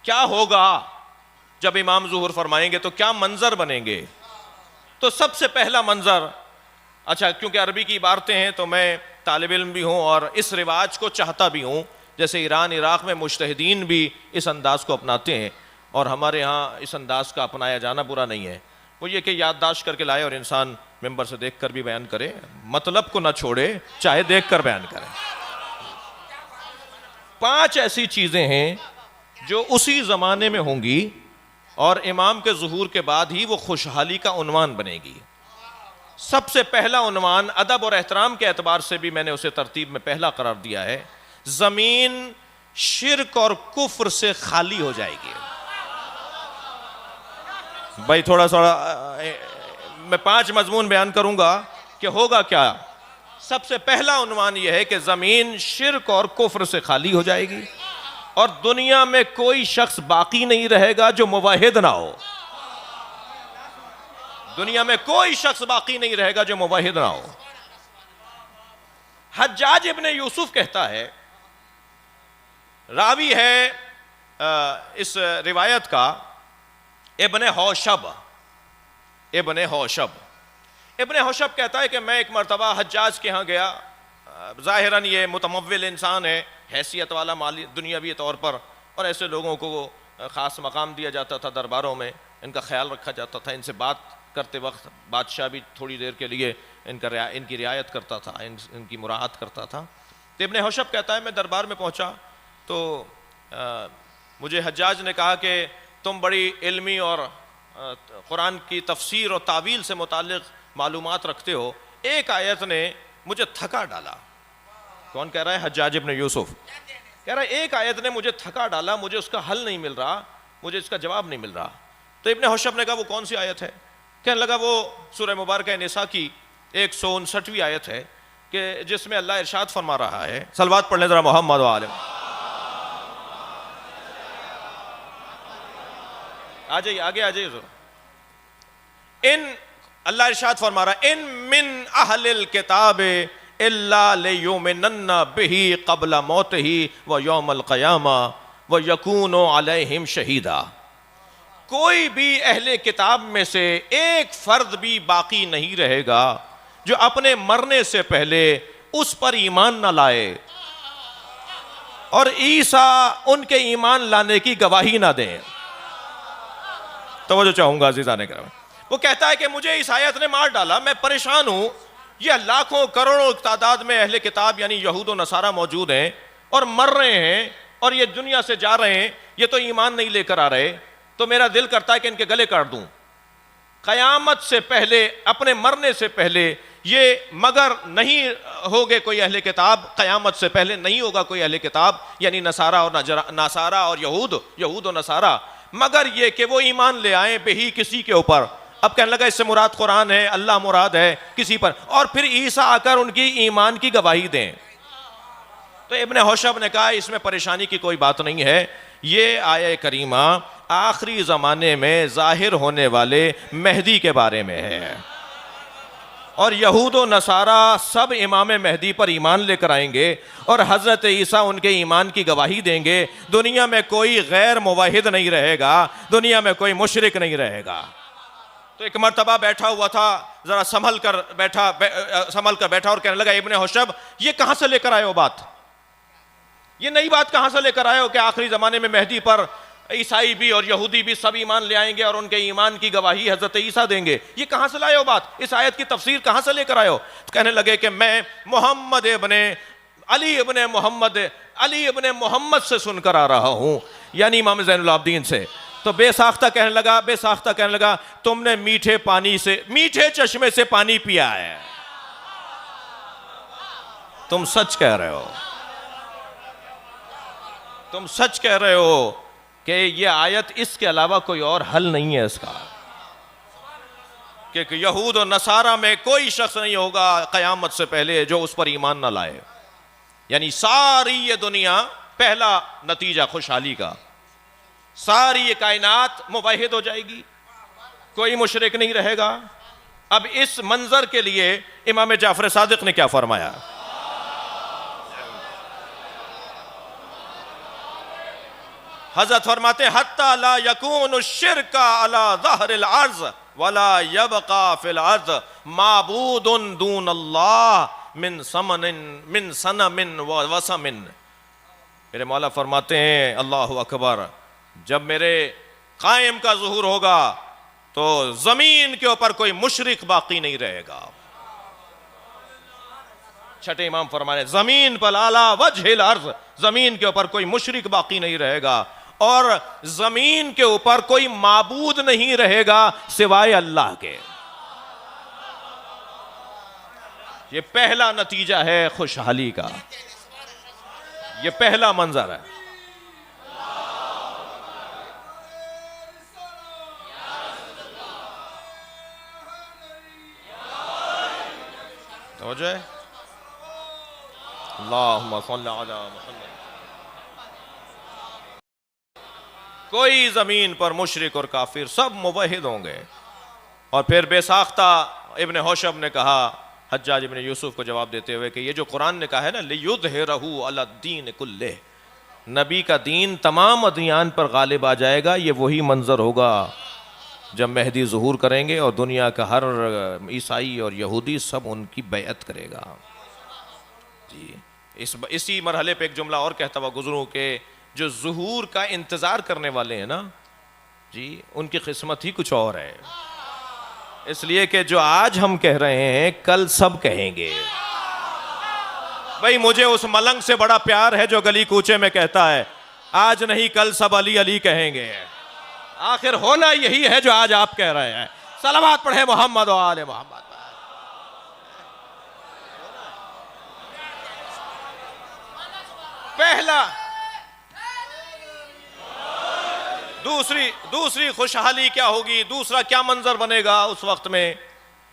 क्या होगा जब इमाम ज़ुहूर फरमाएंगे तो क्या मंजर बनेंगे। तो सबसे पहला मंजर, अच्छा क्योंकि अरबी की इबारतें हैं तो मैं तालिब इल्म भी हूँ और इस रिवाज को चाहता भी हूँ, जैसे ईरान इराक़ में मुज्तहिदीन भी इस अंदाज़ को अपनाते हैं और हमारे यहाँ इस अंदाज़ का अपनाया जाना बुरा नहीं है। वो ये कि याददाश्त करके लाए और इंसान मेंबर से देख कर भी बयान करे, मतलब को ना छोड़े, चाहे देख कर बयान करे। 5 ऐसी चीज़ें हैं जो उसी ज़माने में होंगी और इमाम के ज़ुहूर के बाद ही वो खुशहाली का उन्वान बनेगी। सबसे पहला उन्वान अदब और एहतराम के एतबार से भी मैंने उसे तरतीब में पहला करार दिया है, ज़मीन शिर्क और कुफ्र से खाली हो जाएगी। भाई थोड़ा मैं 5 मजमून बयान करूंगा कि होगा क्या। सबसे पहला उन्वान यह है कि ज़मीन शिर्क और कुफ्र से खाली हो जाएगी और दुनिया में कोई शख्स बाकी नहीं रहेगा जो मुवाहिद ना हो। दुनिया में कोई शख्स बाकी नहीं रहेगा जो मुवाहिद ना हो। हज्जाज इब्ने यूसुफ कहता है, रावी है इस रिवायत का इब्ने हौशब। इब्ने हौशब कहता है कि मैं एक मरतबा हज्जाज के यहाँ गया। ज़ाहिरन ये मुतमव्विल इंसान है, हैसियत वाला, माली दुनियावी तौर पर, और ऐसे लोगों को ख़ास मकाम दिया जाता था दरबारों में, इनका ख्याल रखा जाता था, इनसे बात करते वक्त बादशाह भी थोड़ी देर के लिए इनकी रियायत करता था, इनकी मुराअत करता था। तो इब्ने हौशब कहता है मैं दरबार में पहुँचा तो मुझे हज्जाज ने कहा कि तुम बड़ी इल्मी और कुरान की तफसीर और तावील से मुताल्लिक़ मालूमात रखते हो। एक आयत ने मुझे थका डाला। कौन कह रहा है? हज्जाज इब्ने यूसुफ कह रहा है एक आयत ने मुझे थका डाला, मुझे उसका हल नहीं मिल रहा, मुझे इसका जवाब नहीं मिल रहा। तो इब्ने हौशब ने कहा वो कौन सी आयत है? कहने लगा वो सूरह मुबारक निसा की 159वीं आयत है कि जिसमें अल्लाह इरशाद फरमा रहा है, सलवात पढ़ लें जरा मोहम्मद व आले। आ जाइए, आगे आ जाइए। इन अल्लाह इरशाद फरमा रहा है, इन मिन अहलिल किताबे इल्ला लियुमिनन्ना बिही क़ब्ला मौतिही व यौमल क़यामा व यकूनु अलैहिम शहीदा। कोई भी अहले किताब में से एक फर्द भी बाकी नहीं रहेगा जो अपने मरने से पहले उस पर ईमान न लाए और ईसा उनके ईमान लाने की गवाही ना दें। तवज्जो चाहूंगा अज़ीज़ान किराम। वो कहता है कि मुझे इस आयत ने मार डाला, मैं परेशान हूं। ये लाखों करोड़ों तादाद में अहले किताब यानी यहूद और नसारा मौजूद हैं और मर रहे हैं और ये दुनिया से जा रहे हैं, ये तो ईमान नहीं लेकर आ रहे। तो मेरा दिल करता है कि इनके गले काट दूं क़यामत से पहले, अपने मरने से पहले। ये मगर नहीं होगे कोई अहले किताब, क़यामत से पहले नहीं होगा कोई अहले किताब यानी नसारा और यहूद और नसारा, मगर ये कि वो ईमान ले आए बेही किसी के ऊपर। अब कहने लगा इससे मुराद कुरान है, अल्लाह मुराद है किसी पर, और फिर ईसा आकर उनकी ईमान की गवाही दें। तो इब्ने हौशब ने कहा इसमें परेशानी की कोई बात नहीं है। ये आया करीमा आखिरी ज़माने में ज़ाहिर होने वाले मेहदी के बारे में है और यहूद व नसारा सब इमाम मेहदी पर ईमान लेकर आएंगे और हज़रत ईसा उनके ईमान की गवाही देंगे। दुनिया में कोई गैर मुवाहिद नहीं रहेगा, दुनिया में कोई मुशरिक नहीं रहेगा। तो एक मरतबा बैठा हुआ था, ज़रा संभल कर बैठा और कहने लगा इब्ने हौशब ये कहाँ से लेकर आए हो बात, ये नई बात कहाँ से लेकर आए हो कि आखिरी ज़माने में मेहदी पर ईसाई भी और यहूदी भी सब ईमान ले आएंगे और उनके ईमान की गवाही हज़रत ईसा देंगे। ये कहाँ से लाए हो बात, इस आयत की तफसीर कहाँ से लेकर आए हो? तो कहने लगे कि मैं अली इब्ने मोहम्मद से सुनकर आ रहा हूँ, यानी इमाम ज़ैनुल आबिदीन से। तो बेसाख्ता कहने लगा तुमने मीठे चश्मे से पानी पिया है, तुम सच कह रहे हो कि ये आयत इसके अलावा कोई और हल नहीं है इसका, कि यहूद और नसारा में कोई शख्स नहीं होगा क़यामत से पहले जो उस पर ईमान ना लाए। यानी सारी ये दुनिया, पहला नतीजा खुशहाली का, सारी ये कायनात मुवाहिद हो जाएगी, कोई मुशरिक नहीं रहेगा। अब इस मंजर के लिए इमाम जाफर सादिक ने क्या फरमाया? हजरत फरमाते हैं हत्ता ला यकूनु शिरका अला ज़हरिल अर्ज़ वला यबका फिल अर्ज़ माबूदुन दून अल्लाह मिन सनमिन व वसमिन। मेरे मौला फरमाते हैं अल्लाहु अकबर, जब मेरे कायम का ज़ुहूर होगा तो जमीन के ऊपर कोई मुशरिक बाकी नहीं रहेगा। छठे इमाम फरमाने जमीन पर आला वजहिल अर्ज़, जमीन के ऊपर कोई मुशरिक बाकी नहीं रहेगा और जमीन के ऊपर कोई माबूद नहीं रहेगा सिवाय अल्लाह के। ये पहला नतीजा है खुशहाली का, ये पहला मंजर है। तो जो है अल्लाहुम्मा सल्ली अला मुहम्मद। कोई जमीन पर मुशरिक और काफिर सब मुवहिद होंगे। और फिर बेसाख्ता इब्न हौशब ने कहा हज्जाज इब्न यूसुफ को जवाब देते हुए कि ये जो कुरान ने कहा है ना लियुज़हिरहु अला दीन कुल्ले, नबी का दीन तमाम अदियान पर गालिब आ जाएगा, ये वही मंजर होगा जब मेहदी ज़ुहूर करेंगे और दुनिया का हर ईसाई और यहूदी सब उनकी बैअत करेगा। जी इसी मरहले पे एक जुमला और कहता हुआ गुजरूं के जो ज़ुहूर का इंतज़ार करने वाले हैं ना जी, उनकी किस्मत ही कुछ और है। इसलिए कि जो आज हम कह रहे हैं कल सब कहेंगे। भाई मुझे उस मलंग से बड़ा प्यार है जो गली कूचे में कहता है आज नहीं कल सब अली अली कहेंगे। आखिर होना यही है जो आज आप कह रहे हैं। सलावत पढ़े मोहम्मद व आले मोहम्मद। पहला दूसरी खुशहाली क्या होगी, दूसरा क्या मंजर बनेगा उस वक्त में।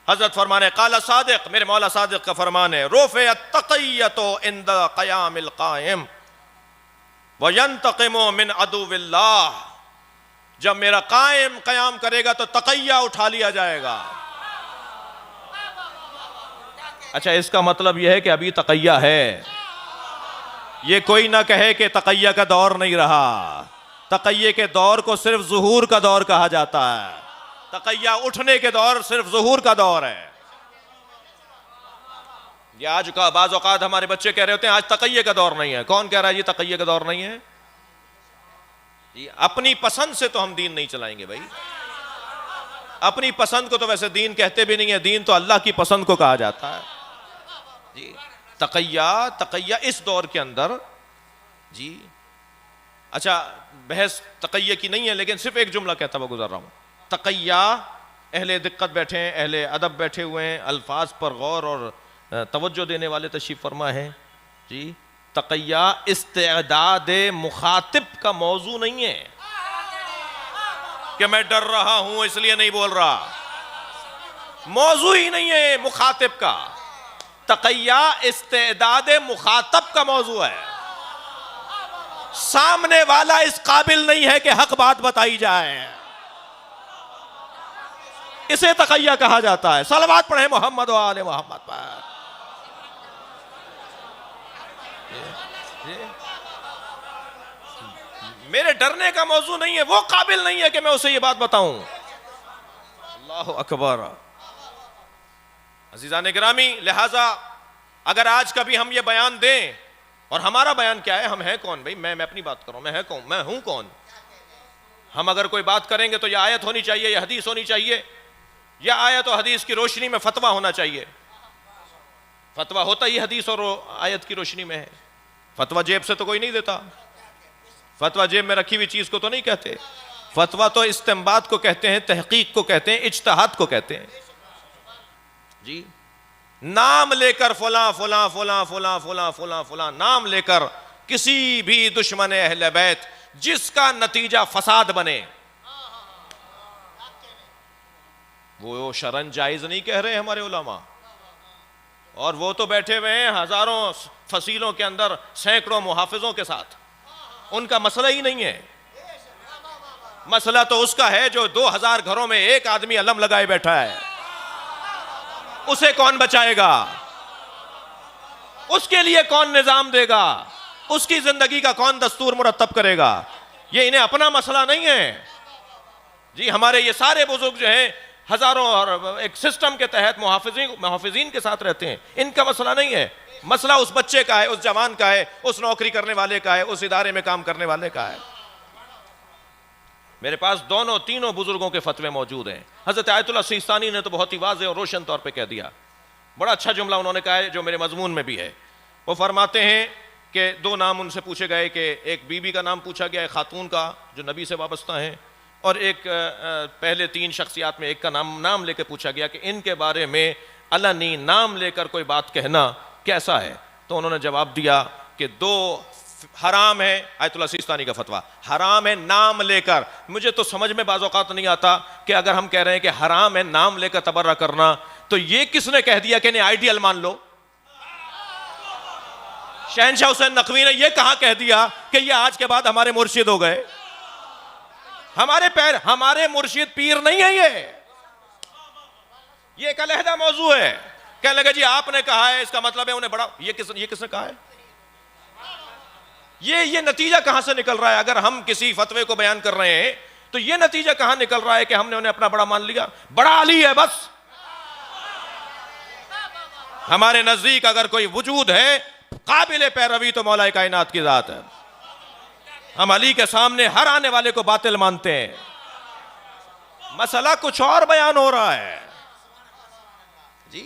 हजरत फरमाने काला सादिक, मेरे मौला सादिक का फरमान है रोफ़े अत्तक़िय्यतो इंद क़यामिल क़ाइम व यंतक़िमु मिन अदुव्विल्लाह। जब मेरा कायम कयाम करेगा तो तक़िया उठा लिया जाएगा। अच्छा, इसका मतलब यह है कि अभी तक़िया है। ये कोई ना कहे कि तक़िया का दौर नहीं रहा। तक़िये के दौर को सिर्फ ज़ुहूर का दौर कहा जाता है। तक़िया उठने के दौर सिर्फ ज़ुहूर का दौर है। ये आज का बाज़ औक़ात हमारे बच्चे कह रहे होते हैं आज तक़िये का दौर नहीं है। कौन कह रहा है ये तक़िये का दौर नहीं है? अपनी पसंद से तो हम दीन नहीं चलाएंगे भाई। अपनी पसंद को तो वैसे दीन कहते भी नहीं है, दीन तो अल्लाह की पसंद को कहा जाता है जी। तक़िया इस दौर के अंदर जी। अच्छा, बहस तक़िया की नहीं है लेकिन सिर्फ एक जुमला कहता हुआ गुजर रहा हूं। तक़िया अहले दिक्कत बैठे हैं, अहले अदब बैठे हुए हैं, अल्फाज पर गौर और तवज्जो देने वाले तशरीफ फरमा है जी। तक़िया इस्तेदाद मुखातिब का मौजू नहीं है कि मैं डर रहा हूं इसलिए नहीं बोल रहा। मौजू ही नहीं है मुखातिब का। तक़िया इस्तेदाद मुखातब का मौजू है। सामने वाला इस काबिल नहीं है कि हक बात बताई जाए, इसे तक़िया कहा जाता है। सलवात पढ़े मोहम्मद व आले मोहम्मद पर। मेरे डरने का मौजू नहीं है, वो काबिल नहीं है कि मैं उसे ये बात बताऊं। अल्लाहु अकबर। अज़ीज़ान गिरामी, लिहाजा अगर आज कभी हम ये बयान दें, और हमारा बयान क्या है, हम हैं कौन भाई? मैं अपनी बात कर रहा हूं, मैं है कौन, मैं हूं कौन? हम अगर कोई बात करेंगे तो यह आयत होनी चाहिए, यह हदीस होनी चाहिए, या आयत और हदीस की रोशनी में फतवा होना चाहिए। फतवा होता ही हदीस और आयत की रोशनी में है। फतवा जेब से तो कोई नहीं देता। फतवा जेब में रखी हुई चीज को तो नहीं कहते। फतवा तो इस्तिंबात को कहते हैं, तहकीक को कहते हैं, इज्तिहाद को कहते हैं जी। नाम लेकर फुला फुला फुला फुला फुला फुला फुला नाम लेकर किसी भी दुश्मन अहले बैत जिसका नतीजा फसाद बने, वो शरन जायज नहीं कह रहे हमारे उलमा। और वो तो बैठे हुए हैं हजारों फसीलों के अंदर सैकड़ों मुहाफिजों के साथ। उनका मसला ही नहीं है। मसला तो उसका है जो 2000 घरों में एक आदमी अलम लगाए बैठा है। उसे कौन बचाएगा? उसके लिए कौन निजाम देगा? उसकी जिंदगी का कौन दस्तूर मुरत्तब करेगा? ये इन्हें अपना मसला नहीं है जी। हमारे ये सारे बुजुर्ग जो हैं हजारों और एक सिस्टम के तहत मुहाफिजीन के साथ रहते हैं, इनका मसला नहीं है। मसला उस बच्चे का है, उस जवान का है, उस नौकरी करने वाले का है, उस इदारे में काम करने वाले का है। मेरे पास दोनों तीनों बुजुर्गों के फतवे मौजूद हैं। हजरत आयतुल्लाह सिस्तानी ने तो बहुत ही वाज़ेह और रोशन तौर पे कह दिया। बड़ा अच्छा जुमला उन्होंने कहा है जो मेरे मजमून में भी है। वो फरमाते हैं कि दो नाम उनसे पूछे गए कि एक बीबी का नाम पूछा गया है, खातून का जो नबी से वाबस्ता है, और एक पहले तीन शख्सियात में एक का नाम लेकर पूछा गया कि इनके बारे में अलनी नाम लेकर कोई बात कहना कैसा है। तो उन्होंने जवाब दिया कि दो हराम है। आयतुल्लाह सिस्तानी का फतवा, हराम है नाम लेकर। मुझे तो समझ में बाज़ औक़ात नहीं आता कि अगर हम कह रहे हैं कि हराम है नाम लेकर तबर्रा करना, तो ये किसने कह दिया कि इन्हें आइडियल मान लो? शहनशाह हुसैन नकवी ने यह कहां कह दिया कि ये आज के बाद हमारे मुर्शिद हो गए? हमारे मुर्शिद पीर नहीं है। ये एक अलहदा मौजू है। कहने लगे जी आपने कहा है, इसका मतलब है उन्हें बड़ा। ये किसने कहा है? ये नतीजा कहां से निकल रहा है? अगर हम किसी फतवे को बयान कर रहे हैं तो ये नतीजा कहां निकल रहा है कि हमने उन्हें अपना बड़ा मान लिया? बड़ा अली है बस। हमारे नजदीक अगर कोई वजूद है काबिल पैरवी तो मौला कायनात की जात है। हम अली के सामने हर आने वाले को बातिल मानते हैं। मसला कुछ और बयान हो रहा है जी।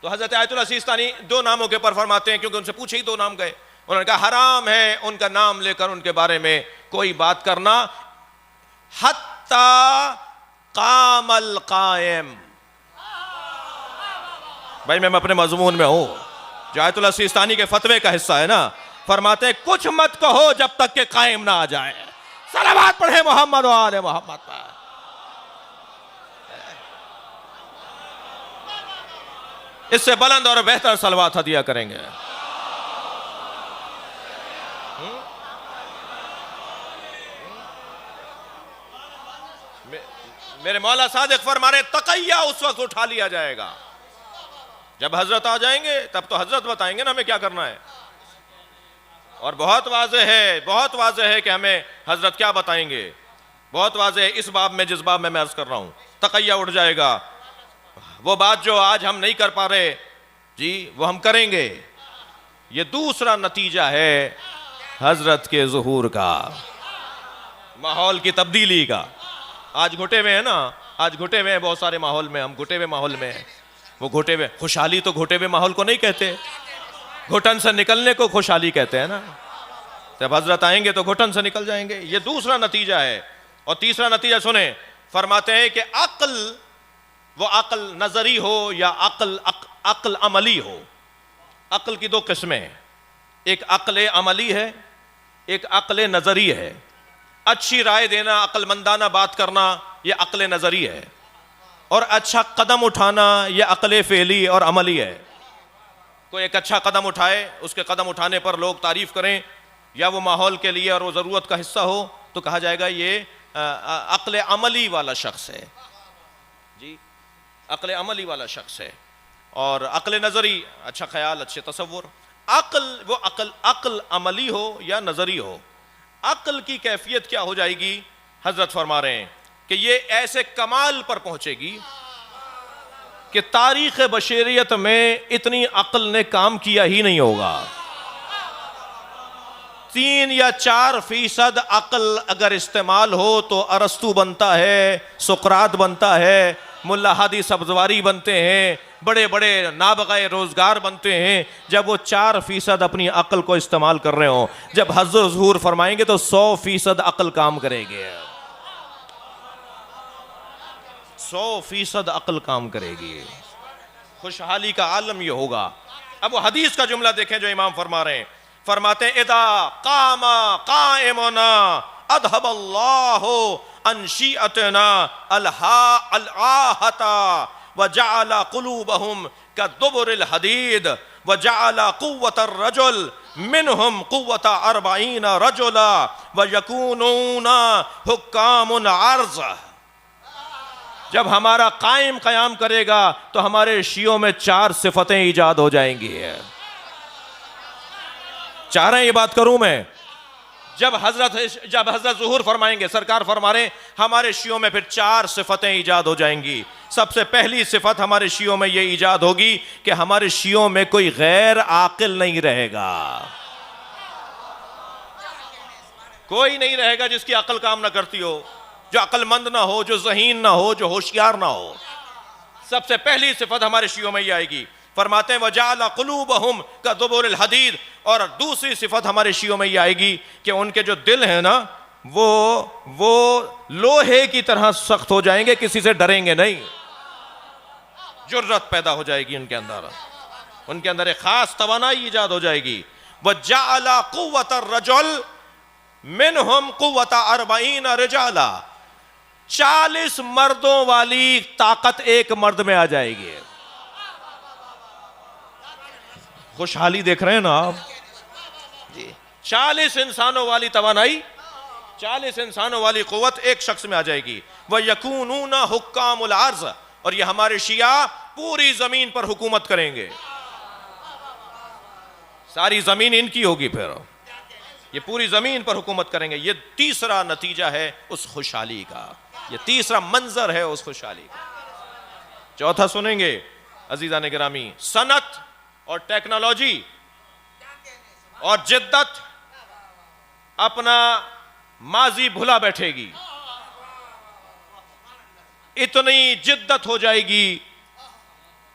तो हजरत आयतुल्लाह सिस्तानी दो नामों के ऊपर फरमाते हैं, क्योंकि उनसे पूछे ही दो नाम गए। उन्होंने कहा हराम है उनका नाम लेकर उनके बारे में कोई बात करना, हत्ता कामल कायम। भाई मैं अपने मजमून में हूं, जो आयतुल्लाह सिस्तानी के फतवे का हिस्सा है ना। फरमाते हैं कुछ मत कहो जब तक के कायम ना आ जाए। सलावत पढ़े मोहम्मद व आले मोहम्मद पर। इससे बुलंद और बेहतर सलवात हदिया करेंगे। मेरे मौला सादिक फरमा रहे तकैया उस वक्त उठा लिया जाएगा जब हजरत आ जाएंगे। तब तो हजरत बताएंगे ना हमें क्या करना है। और बहुत वाज़ेह है कि हमें हजरत क्या बताएंगे। बहुत वाज़ेह है इस बाब में जिस बाब में मैं अर्ज कर रहा हूं। तकैया उठ जाएगा। वो बात जो आज हम नहीं कर पा रहे जी, वो हम करेंगे। ये दूसरा नतीजा है हजरत के ज़ुहूर का, माहौल की तब्दीली का। आज घुटे हुए है ना, आज घुटे हुए हैं बहुत सारे माहौल में। हम घुटे हुए माहौल में हैं। वो घुटे हुए खुशहाली तो घुटे हुए माहौल को नहीं कहते, घुटन से निकलने को खुशहाली कहते हैं ना। जब हजरत आएंगे तो घुटन से निकल जाएंगे। ये दूसरा नतीजा है। और तीसरा नतीजा सुने, फरमाते हैं कि अक्ल, वो अक्ल नजरी हो या अक्ल अमली हो। अक्ल की दो किस्में हैं, एक अक्ल अमली है, एक अक्ल नजरी है। अच्छी राय देना, अक्लमंदाना बात करना, यह अक्ल नजरी है। और अच्छा कदम उठाना यह अक्ल फेली और अमली है। कोई एक अच्छा कदम उठाए, उसके कदम उठाने पर लोग तारीफ करें, या वो माहौल के लिए और वो ज़रूरत का हिस्सा हो, तो कहा जाएगा ये अक्ल अमली वाला शख्स है जी, अक्ल अमली वाला शख्स है। और अक्ल नज़री, अच्छा ख्याल, अच्छे तसव्वुर। वो अक्ल अमली हो या नज़री हो, अक्ल की कैफियत क्या हो जाएगी? हजरत फरमा रहे हैं कि ये ऐसे कमाल पर पहुंचेगी कि तारीख़ बशरियत में इतनी अक्ल ने काम किया ही नहीं होगा। 3 या 4% अक्ल अगर इस्तेमाल हो तो अरस्तु बनता है, सुकरात बनता है, मुल्ला हादी सब्जवारी बनते हैं, बड़े बड़े नाबगाए रोजगार बनते हैं। जब वो 4% अपनी अक्ल को इस्तेमाल कर रहे हो, जब हज़रत ज़ुहूर फरमाएंगे तो 100% अक्ल काम करेगी। 100% अक्ल काम करेगी। खुशहाली का आलम यह होगा। अब वो हदीस का जुमला देखें जो इमाम फरमा रहे हैं। फरमाते हैं इदा कामा काइमुना अदहबल्लाहु अनशिअतना अलआहता व जअला कुलूबहुम कदुबुरिल हदीद व जअला कुव्वतर रजुल मिनहुम कुव्वता 40 रजुला व यकूनूना हुक्कामुन अर्ज़। जब हमारा कायम कयाम करेगा तो हमारे शियों में 4 सिफतें ईजाद हो जाएंगी। चाह रहे हैं ये बात करूं मैं जब हजरत ज़ुहूर फरमाएंगे, सरकार फरमा रहे हमारे शियों में फिर 4 सिफतें ईजाद हो जाएंगी। सबसे पहली सिफत हमारे शियों में यह ईजाद होगी कि हमारे शियों में कोई गैर आकिल नहीं रहेगा, कोई नहीं रहेगा जिसकी अकल काम ना करती हो, जो अक्लमंद ना हो, जो ज़हीन ना हो, जो होशियार ना हो। सबसे पहली सिफत हमारे शियों में ये आएगी। फरमाते हैं वजाला कुलूबहुम का दुबुरिल हदीद। और दूसरी सिफत हमारे शियों में ये आएगी कि उनके जो दिल है ना वो लोहे की तरह सख्त हो जाएंगे, किसी से डरेंगे नहीं, जुर्रत पैदा हो जाएगी उनके अंदर एक खास तवानाई ईजाद हो जाएगी। वजाला कुव्वतर रजुल मिनहुम कुव्वता 40 रिजाला। 40 मर्दों वाली ताकत एक मर्द में आ जाएगी। खुशहाली देख रहे हैं ना आप जी। 40 इंसानों वाली तवानाई, 40 इंसानों वाली कुव्वत एक शख्स में आ जाएगी। वह यकूनूना हुक्कामुल अर्ज़। और ये हमारे शिया पूरी जमीन पर हुकूमत करेंगे, सारी जमीन इनकी होगी, फिर ये पूरी जमीन पर हुकूमत करेंगे। ये तीसरा नतीजा है उस खुशहाली का, ये तीसरा मंजर है उस खुशहाली का। चौथा सुनेंगे अजीजान गिरामी, सनत और टेक्नोलॉजी और जिद्दत अपना माजी भुला बैठेगी। इतनी जिद्दत हो जाएगी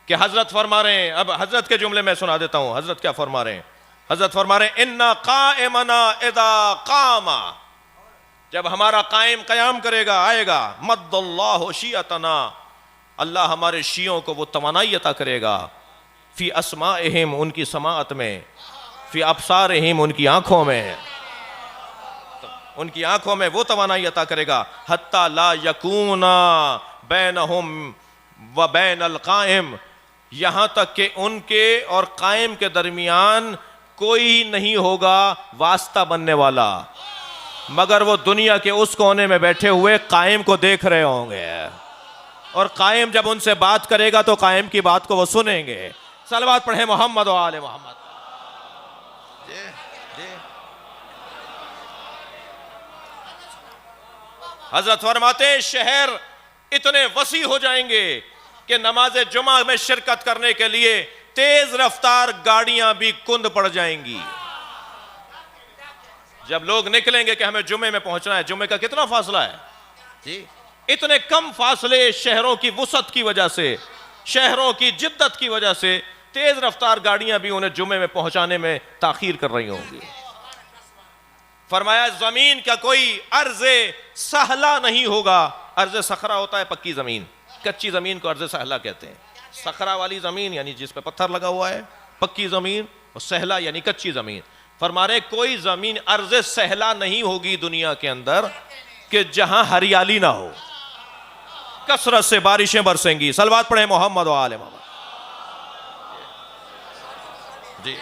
कि हजरत फरमा रहे हैं, अब हजरत के जुमले में सुना देता हूं, हजरत क्या फरमा रहे हैं। हजरत फरमा रहे हैं इन्ना काइमना इदा कामा, जब हमारा कायम कयाम करेगा आएगा, मद्दल्लाहु शियतना, अल्लाह हमारे शियों को वो तवानाई अता करेगा, फी अस्माइहिम, उनकी समाअत में, फी अब्सारिहिम, उनकी आंखों में, उनकी आंखों में वो तवानाई अता करेगा। हत्ता ला यकूना बैनहुम व बैनल कायम, यहां तक कि उनके और कायम के दरमियान कोई नहीं होगा वास्ता बनने वाला, मगर वो दुनिया के उस कोने में बैठे हुए कायम को देख रहे होंगे, और कायम जब उनसे बात करेगा तो कायम की बात को वो सुनेंगे। सलवात पढ़े मोहम्मद व आले मोहम्मद। हजरत फरमाते शहर इतने वसी हो जाएंगे कि नमाज जुमा में शिरकत करने के लिए तेज रफ्तार गाड़ियां भी कुंद पड़ जाएंगी। जब लोग निकलेंगे कि हमें जुमे में पहुंचना है, जुमे का कितना फासला है जी, इतने कम फासले शहरों की वुसअत की वजह से, शहरों की जिद्दत की वजह से तेज रफ्तार गाड़ियां भी उन्हें जुमे में पहुंचाने में ताखीर कर रही होंगी। फरमाया जमीन का कोई अर्ज़े सहला नहीं होगा। अर्ज़े सखरा होता है पक्की जमीन, कच्ची जमीन को अर्ज़े सहला कहते हैं। सखरा वाली जमीन यानी जिस पे पत्थर लगा हुआ है, पक्की जमीन, और सहला यानी कच्ची जमीन। फरमा रहे कोई जमीन अर्ज़े सहला नहीं होगी दुनिया के अंदर कि जहां हरियाली ना हो, कसरत से बारिशें बरसेंगी। सलवात पढ़े मोहम्मद व आले मोहम्मद जी।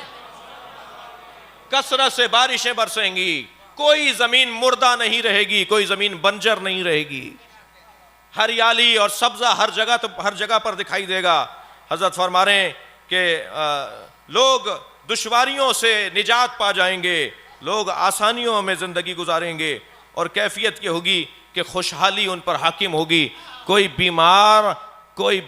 कसरत से बारिशें बरसेंगी, कोई जमीन मुर्दा नहीं रहेगी, कोई जमीन बंजर नहीं रहेगी, हरियाली और सब्जा हर जगह पर दिखाई देगा। हजरत फरमा रहे हैं कि लोग दुश्वारियों से निजात पा जाएंगे, लोग आसानियों में जिंदगी गुजारेंगे, और कैफियत ये होगी कि खुशहाली उन पर हाकिम होगी। कोई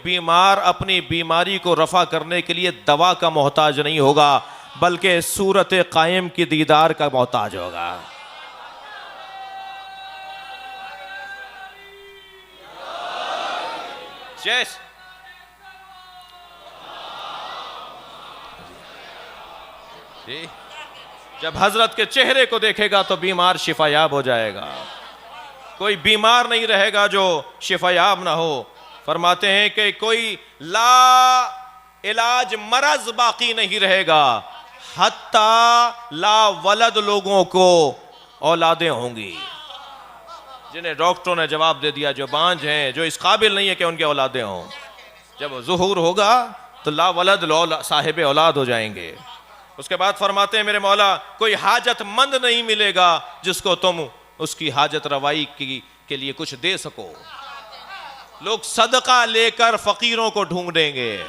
बीमार अपनी बीमारी को रफा करने के लिए दवा का मोहताज नहीं होगा, बल्कि सूरत कायम की दीदार का मोहताज होगा। जैस जी, जब हजरत के चेहरे को देखेगा तो बीमार शिफायाब हो जाएगा। कोई बीमार नहीं रहेगा जो शिफायाब ना हो। फरमाते हैं कि कोई ला इलाज मरज बाकी नहीं रहेगा, हत्ता ला वलद, लोगों को औलादें होंगी जिन्हें डॉक्टरों ने जवाब दे दिया जो बांझ हैं, जो इस काबिल नहीं है कि उनके औलादें हों। जब ज़ुहूर होगा तो ला वलद साहिब औलाद हो जाएंगे। उसके बाद फरमाते हैं मेरे मौला कोई हाजतमंद नहीं मिलेगा जिसको तुम उसकी हाजत रवाई के लिए कुछ दे सको। लोग सदका लेकर फकीरों को ढूंढेंगे,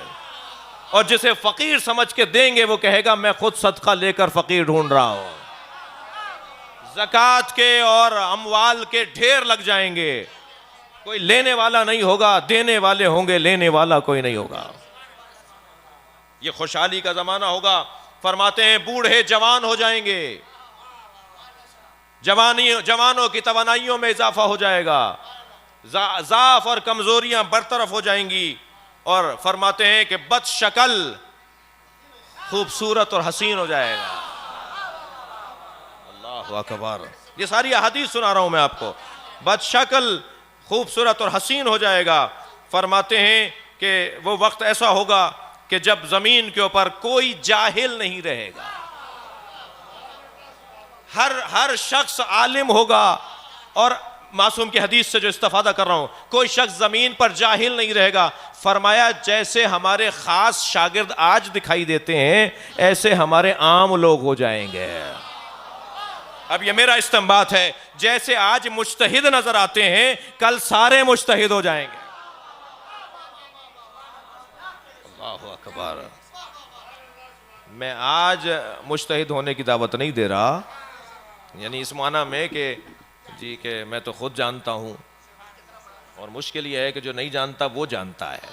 और जिसे फकीर समझ के देंगे वो कहेगा मैं खुद सदका लेकर फकीर ढूंढ रहा हूं। ज़कात के और अमवाल के ढेर लग जाएंगे। कोई लेने वाला नहीं होगा, देने वाले होंगे, लेने वाला कोई नहीं होगा। ये खुशहाली का जमाना होगा। फरमाते हैं बूढ़े जवान हो जाएंगे, जवानों की तवानाइयों में इजाफा हो जाएगा, ज़ाफ और कमजोरियां बरतरफ हो जाएंगी। और फरमाते हैं कि बदशक्ल खूबसूरत और हसीन हो जाएगा। अल्लाहु अकबर। ये सारी अहादीस सुना रहा हूं मैं आपको। बदशक्ल खूबसूरत और हसीन हो जाएगा। फरमाते हैं कि वो वक्त ऐसा होगा कि जब जमीन के ऊपर कोई जाहिल नहीं रहेगा, हर शख्स आलिम होगा। और मासूम की हदीस से जो इस्तिफादा कर रहा हूं, कोई शख्स जमीन पर जाहिल नहीं रहेगा। फरमाया जैसे हमारे खास शागिर्द आज दिखाई देते हैं, ऐसे हमारे आम लोग हो जाएंगे। अब ये मेरा इस्तिंबात है, जैसे आज मुज्तहिद नजर आते हैं, कल सारे मुज्तहिद हो जाएंगे। अल्लाहु अकबर। मैं आज मुज्तहिद होने की दावत नहीं दे रहा, यानी इस माना में कि जी कि मैं तो खुद जानता हूं, और मुश्किल यह है कि जो नहीं जानता वो जानता है,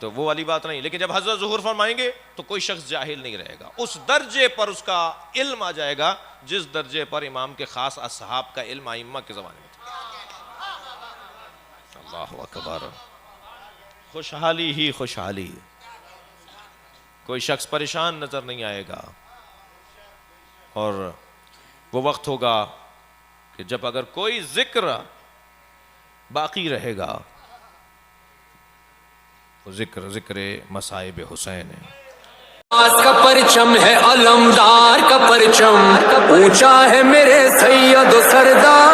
तो वो वाली बात नहीं। लेकिन जब हज़रत ज़ुहूर फरमाएंगे तो कोई शख्स जाहिल नहीं रहेगा, उस दर्जे पर उसका इल्म आ जाएगा जिस दर्जे पर इमाम के खास असहाब का इल्म आइम्मा के ज़माने में था। अल्लाहु अकबर। खुशहाली ही खुशहाली, कोई शख्स परेशान नजर नहीं आएगा। और वो वक्त होगा कि जब अगर कोई जिक्र बाकी रहेगा, वो जिक्र मसाइब हुसैन है। का परचम है अलमदार का परचम, ऊंचा है मेरे सैयद सरदार।